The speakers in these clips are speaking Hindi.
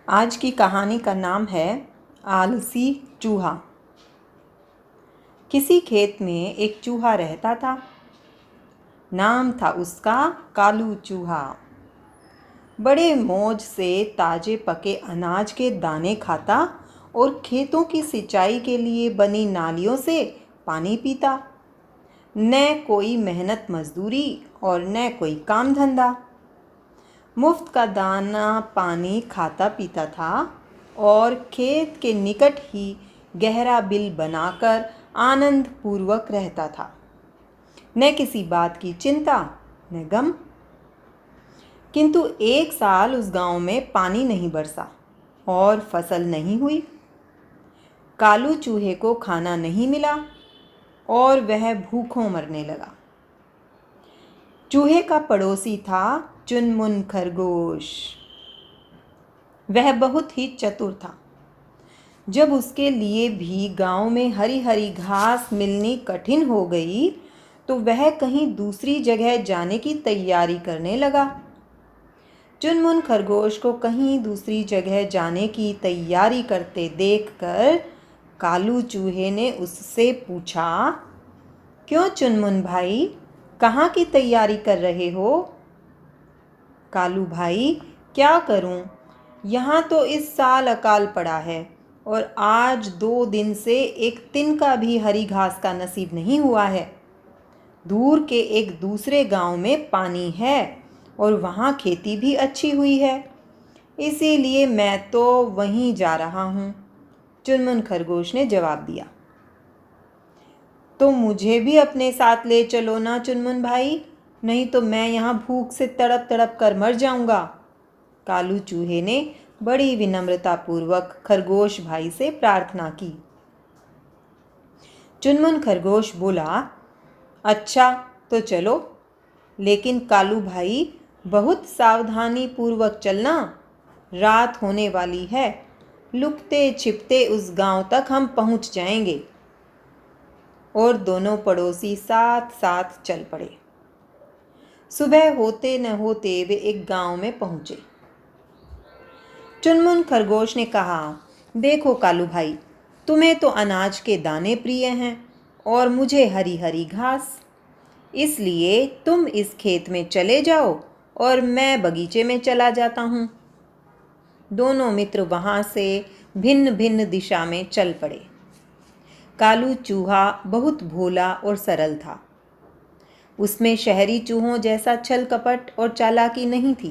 आज की कहानी का नाम है आलसी चूहा। किसी खेत में एक चूहा रहता था। नाम था उसका कालू चूहा। बड़े मौज से ताजे पके अनाज के दाने खाता और खेतों की सिंचाई के लिए बनी नालियों से पानी पीता। न कोई मेहनत मजदूरी और न कोई काम धंधा। मुफ्त का दाना पानी खाता पीता था और खेत के निकट ही गहरा बिल बनाकर आनंद पूर्वक रहता था। न किसी बात की चिंता न गम। किंतु एक साल उस गांव में पानी नहीं बरसा और फसल नहीं हुई। कालू चूहे को खाना नहीं मिला और वह भूखों मरने लगा। चूहे का पड़ोसी था चुनमुन खरगोश। वह बहुत ही चतुर था। जब उसके लिए भी गांव में हरी हरी घास मिलनी कठिन हो गई तो वह कहीं दूसरी जगह जाने की तैयारी करने लगा। चुनमुन खरगोश को कहीं दूसरी जगह जाने की तैयारी करते देखकर कालू चूहे ने उससे पूछा, क्यों चुनमुन भाई, कहाँ की तैयारी कर रहे हो? कालू भाई, क्या करूं? यहाँ तो इस साल अकाल पड़ा है और आज 2 दिन से एक तिनका भी हरी घास का नसीब नहीं हुआ है। दूर के एक दूसरे गांव में पानी है और वहाँ खेती भी अच्छी हुई है, इसीलिए मैं तो वहीं जा रहा हूँ। चुनमुन खरगोश ने जवाब दिया। तो मुझे भी अपने साथ ले चलो ना चुनमुन भाई, नहीं तो मैं यहाँ भूख से तड़प तड़प कर मर जाऊंगा। कालू चूहे ने बड़ी विनम्रतापूर्वक खरगोश भाई से प्रार्थना की। चुनमुन खरगोश बोला, अच्छा तो चलो, लेकिन कालू भाई बहुत सावधानी पूर्वक चलना। रात होने वाली है, लुकते छिपते उस गांव तक हम पहुंच जाएंगे। और दोनों पड़ोसी साथ साथ चल पड़े। सुबह होते न होते वे एक गांव में पहुंचे। चुनमुन खरगोश ने कहा, देखो कालू भाई, तुम्हें तो अनाज के दाने प्रिय हैं और मुझे हरी हरी घास, इसलिए तुम इस खेत में चले जाओ और मैं बगीचे में चला जाता हूँ। दोनों मित्र वहाँ से भिन्न भिन्न दिशा में चल पड़े। कालू चूहा बहुत भोला और सरल था। उसमें शहरी चूहों जैसा छल कपट और चालाकी नहीं थी।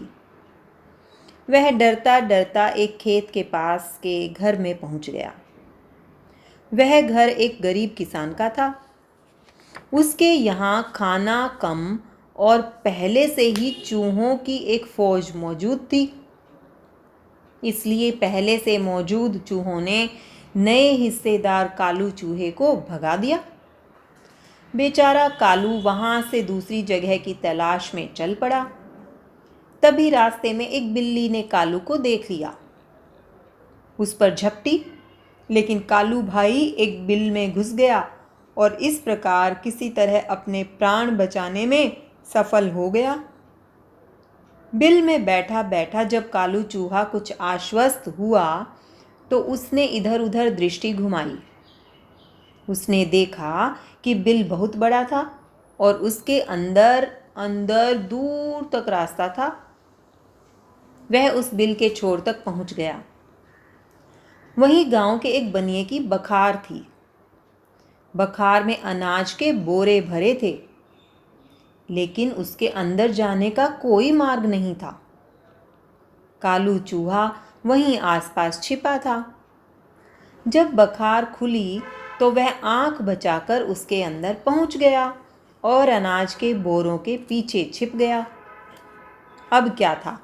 वह डरता डरता एक खेत के पास के घर में पहुंच गया। वह घर एक गरीब किसान का था। उसके यहाँ खाना कम और पहले से ही चूहों की एक फौज मौजूद थी, इसलिए पहले से मौजूद चूहों ने नए हिस्सेदार कालू चूहे को भगा दिया। बेचारा कालू वहां से दूसरी जगह की तलाश में चल पड़ा। तभी रास्ते में एक बिल्ली ने कालू को देख लिया। उस पर झपटी, लेकिन कालू भाई एक बिल में घुस गया और इस प्रकार किसी तरह अपने प्राण बचाने में सफल हो गया। बिल में बैठा बैठा जब कालू चूहा कुछ आश्वस्त हुआ तो उसने इधर उधर दृष्टि घुमाई। उसने देखा कि बिल बहुत बड़ा था और उसके अंदर अंदर दूर तक रास्ता था। वह उस बिल के छोर तक पहुंच गया। वहीं गांव के एक बनिए की बखार थी। बखार में अनाज के बोरे भरे थे, लेकिन उसके अंदर जाने का कोई मार्ग नहीं था। कालू चूहा वहीं आसपास छिपा था। जब बखार खुली तो वह आंख बचाकर उसके अंदर पहुंच गया और अनाज के बोरों के पीछे छिप गया। अब क्या था,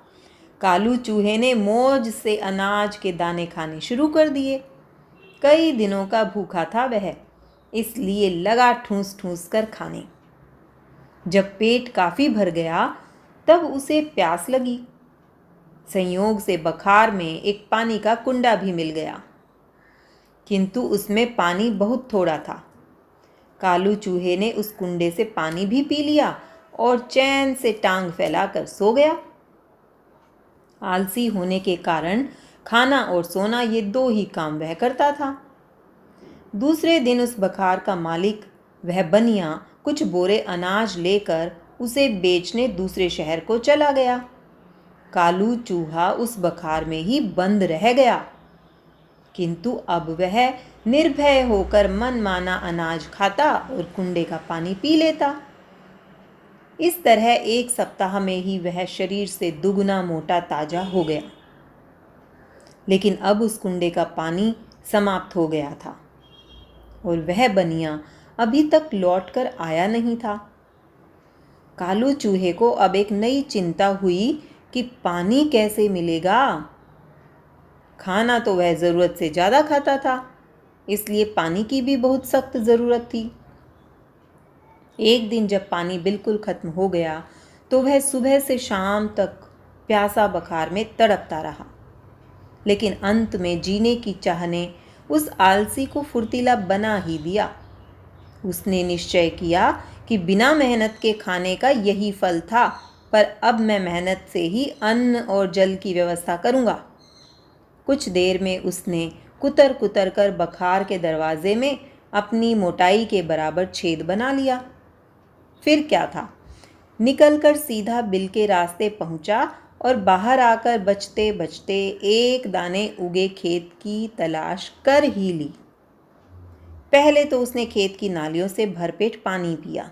कालू चूहे ने मौज से अनाज के दाने खाने शुरू कर दिए। कई दिनों का भूखा था वह, इसलिए लगा ठूस ठूस कर खाने। जब पेट काफी भर गया तब उसे प्यास लगी। संयोग से बखार में एक पानी का कुंडा भी मिल गया, किंतु उसमें पानी बहुत थोड़ा था। कालू चूहे ने उस कुंडे से पानी भी पी लिया और चैन से टांग फैलाकर सो गया। आलसी होने के कारण खाना और सोना ये 2 ही काम वह करता था। दूसरे दिन उस बखार का मालिक, वह बनिया, कुछ बोरे अनाज लेकर उसे बेचने दूसरे शहर को चला गया। कालू चूहा उस बखार में ही बंद रह गया, किंतु अब वह निर्भय होकर मनमाना अनाज खाता और कुंडे का पानी पी लेता। इस तरह 1 सप्ताह में ही वह शरीर से दुगना मोटा ताजा हो गया। लेकिन अब उस कुंडे का पानी समाप्त हो गया था और वह बनिया अभी तक लौटकर आया नहीं था। कालू चूहे को अब एक नई चिंता हुई कि पानी कैसे मिलेगा। खाना तो वह ज़रूरत से ज़्यादा खाता था, इसलिए पानी की भी बहुत सख्त ज़रूरत थी। एक दिन जब पानी बिल्कुल खत्म हो गया तो वह सुबह से शाम तक प्यासा बखार में तड़पता रहा। लेकिन अंत में जीने की चाह ने उस आलसी को फुर्तीला बना ही दिया। उसने निश्चय किया कि बिना मेहनत के खाने का यही फल था, पर अब मैं मेहनत से ही अन्न और जल की व्यवस्था करूँगा। कुछ देर में उसने कुतर कुतर कर बखार के दरवाजे में अपनी मोटाई के बराबर छेद बना लिया। फिर क्या था, निकलकर सीधा बिल के रास्ते पहुंचा और बाहर आकर बचते बचते एक दाने उगे खेत की तलाश कर ही ली। पहले तो उसने खेत की नालियों से भरपेट पानी पिया,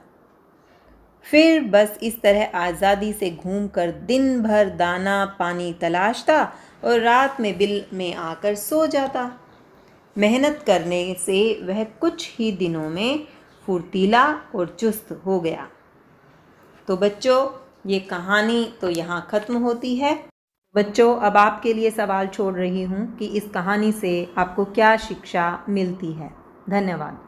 फिर बस इस तरह आज़ादी से घूमकर दिन भर दाना पानी तलाशता और रात में बिल में आकर सो जाता। मेहनत करने से वह कुछ ही दिनों में फुर्तीला और चुस्त हो गया। तो बच्चों, ये कहानी तो यहाँ ख़त्म होती है। बच्चों, अब आपके लिए सवाल छोड़ रही हूँ कि इस कहानी से आपको क्या शिक्षा मिलती है। धन्यवाद।